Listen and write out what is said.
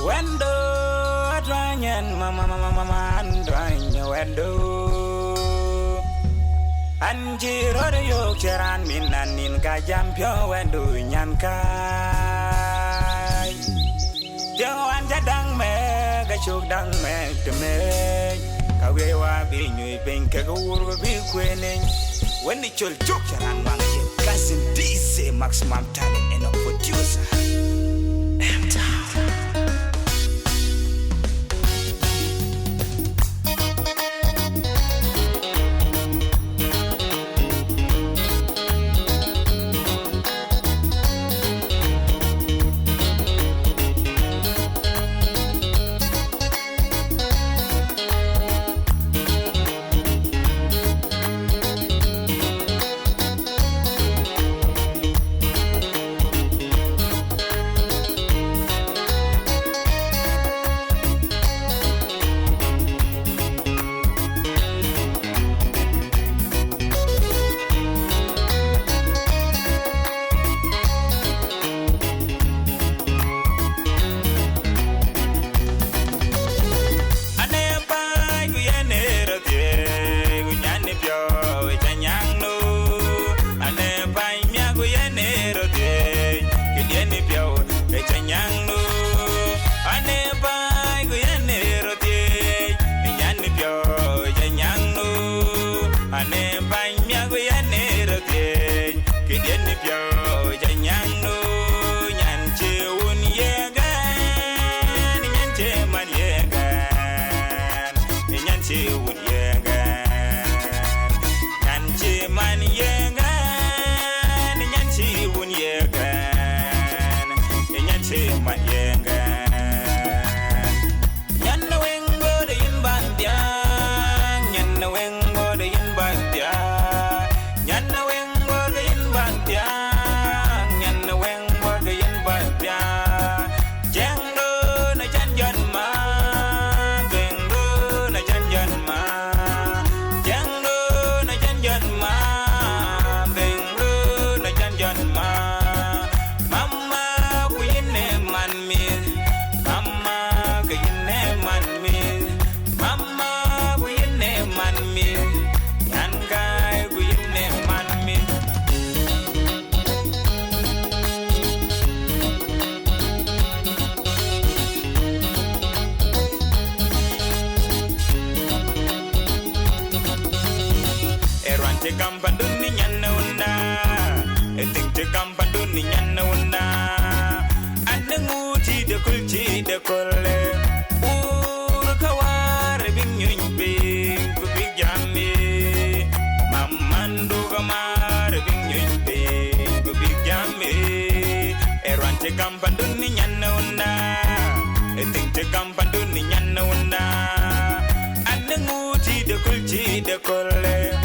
Wendo adwanyan mama andwanya wendo Anjiro de yo cheran minanin ka jampyo wendo nyan kai Yo anja dang me ga chuk dang me teme ka we wa bi nyu ben ka wur bi kwenen when the chul chuk cheran wang ye kasin DC maximum talent and a producer Kampanduni nyanna unda etik kampanduni nyanna unda anenguti de kolle ur kawar binyun ping ku bigyame mamandu kamar binyun ping ku bigyame erwante kampanduni nyanna unda etik kampanduni nyanna unda anenguti de kolle